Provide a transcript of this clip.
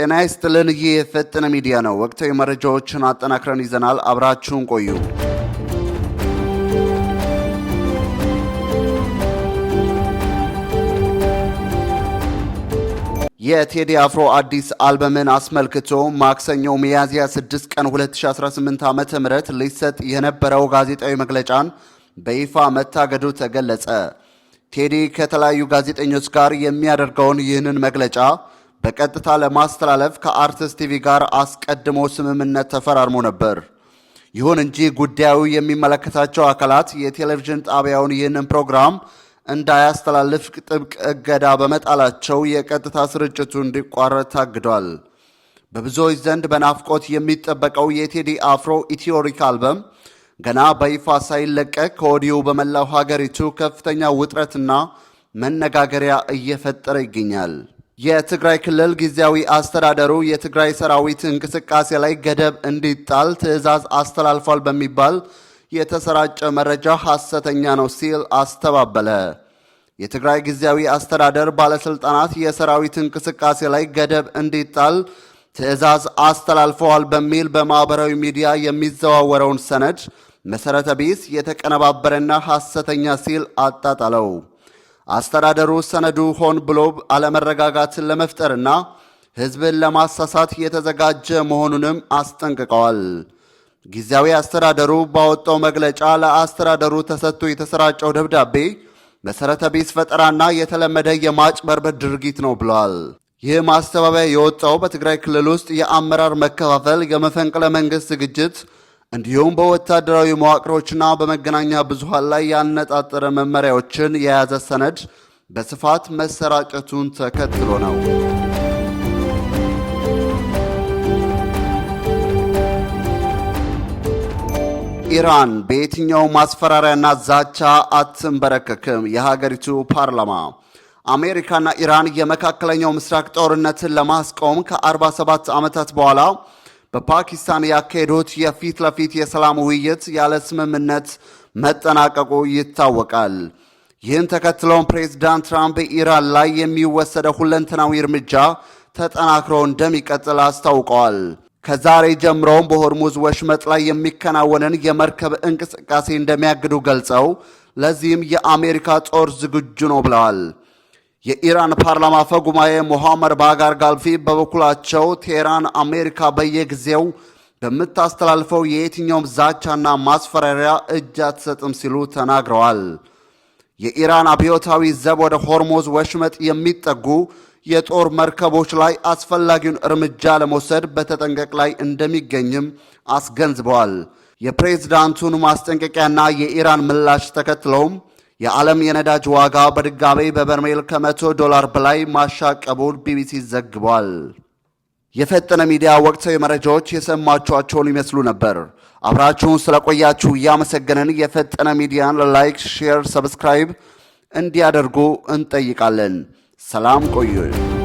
ጤና ይስጥልን። ይህ የፈጠነ ሚዲያ ነው። ወቅታዊ መረጃዎችን አጠናክረን ይዘናል። አብራችሁን ቆዩ። የቴዲ አፍሮ አዲስ አልበምን አስመልክቶ ማክሰኞ ሚያዝያ 6 ቀን 2018 ዓ.ም ሊሰጥ የነበረው ጋዜጣዊ መግለጫን በይፋ መታገዱ ተገለጸ። ቴዲ ከተለያዩ ጋዜጠኞች ጋር የሚያደርገውን ይህንን መግለጫ በቀጥታ ለማስተላለፍ ከአርቲስት ቲቪ ጋር አስቀድሞ ስምምነት ተፈራርሞ ነበር። ይሁን እንጂ ጉዳዩ የሚመለከታቸው አካላት የቴሌቪዥን ጣቢያውን ይህንን ፕሮግራም እንዳያስተላልፍ ጥብቅ እገዳ በመጣላቸው የቀጥታ ስርጭቱ እንዲቋረጥ ታግዷል። በብዙዎች ዘንድ በናፍቆት የሚጠበቀው የቴዲ አፍሮ ኢትዮሪክ አልበም ገና በይፋ ሳይለቀቅ ከወዲሁ በመላው ሀገሪቱ ከፍተኛ ውጥረትና መነጋገሪያ እየፈጠረ ይገኛል። የትግራይ ክልል ጊዜያዊ አስተዳደሩ የትግራይ ሰራዊት እንቅስቃሴ ላይ ገደብ እንዲጣል ትዕዛዝ አስተላልፏል በሚባል የተሰራጨ መረጃ ሐሰተኛ ነው ሲል አስተባበለ። የትግራይ ጊዜያዊ አስተዳደር ባለስልጣናት የሰራዊት እንቅስቃሴ ላይ ገደብ እንዲጣል ትዕዛዝ አስተላልፈዋል በሚል በማህበራዊ ሚዲያ የሚዘዋወረውን ሰነድ መሰረተ ቢስ የተቀነባበረና ሐሰተኛ ሲል አጣጣለው። አስተዳደሩ ሰነዱ ሆን ብሎ አለመረጋጋትን ለመፍጠርና ህዝብን ለማሳሳት የተዘጋጀ መሆኑንም አስጠንቅቀዋል። ጊዜያዊ አስተዳደሩ ባወጣው መግለጫ ለአስተዳደሩ ተሰጥቶ የተሰራጨው ደብዳቤ መሰረተ ቢስ ፈጠራና የተለመደ የማጭበርበር ድርጊት ነው ብለዋል። ይህ ማስተባበያ የወጣው በትግራይ ክልል ውስጥ የአመራር መከፋፈል፣ የመፈንቅለ መንግስት ዝግጅት እንዲሁም በወታደራዊ መዋቅሮችና በመገናኛ ብዙሃን ላይ ያነጣጠረ መመሪያዎችን የያዘ ሰነድ በስፋት መሰራጨቱን ተከትሎ ነው። ኢራን በየትኛው ማስፈራሪያና ዛቻ አትንበረከክም። የሀገሪቱ ፓርላማ አሜሪካና ኢራን የመካከለኛው ምስራቅ ጦርነትን ለማስቆም ከ47 ዓመታት በኋላ በፓኪስታን ያካሄዱት የፊት ለፊት የሰላም ውይይት ያለ ስምምነት መጠናቀቁ ይታወቃል። ይህን ተከትሎም ፕሬዝዳንት ትራምፕ ኢራን ላይ የሚወሰደው ሁለንተናዊ እርምጃ ተጠናክሮ እንደሚቀጥል አስታውቀዋል። ከዛሬ ጀምሮም በሆርሙዝ ወሽመጥ ላይ የሚከናወንን የመርከብ እንቅስቃሴ እንደሚያግዱ ገልጸው ለዚህም የአሜሪካ ጦር ዝግጁ ነው ብለዋል። የኢራን ፓርላማ አፈ ጉባኤ ሞሐመድ ባጋር ጋልፊ በበኩላቸው ቴህራን አሜሪካ በየጊዜው በምታስተላልፈው የየትኛውም ዛቻና ማስፈራሪያ እጅ አትሰጥም ሲሉ ተናግረዋል። የኢራን አብዮታዊ ዘብ ወደ ሆርሙዝ ወሽመጥ የሚጠጉ የጦር መርከቦች ላይ አስፈላጊውን እርምጃ ለመውሰድ በተጠንቀቅ ላይ እንደሚገኝም አስገንዝበዋል። የፕሬዝዳንቱን ማስጠንቀቂያና የኢራን ምላሽ ተከትለውም የዓለም የነዳጅ ዋጋ በድጋሜ በበርሜል $100 በላይ ማሻቀቡን ቢቢሲ ዘግቧል። የፈጠነ ሚዲያ ወቅታዊ መረጃዎች የሰማችኋቸውን ይመስሉ ነበር። አብራችሁን ስለቆያችሁ እያመሰገንን የፈጠነ ሚዲያን ላይክ፣ ሼር፣ ሰብስክራይብ እንዲያደርጉ እንጠይቃለን። ሰላም ቆዩ።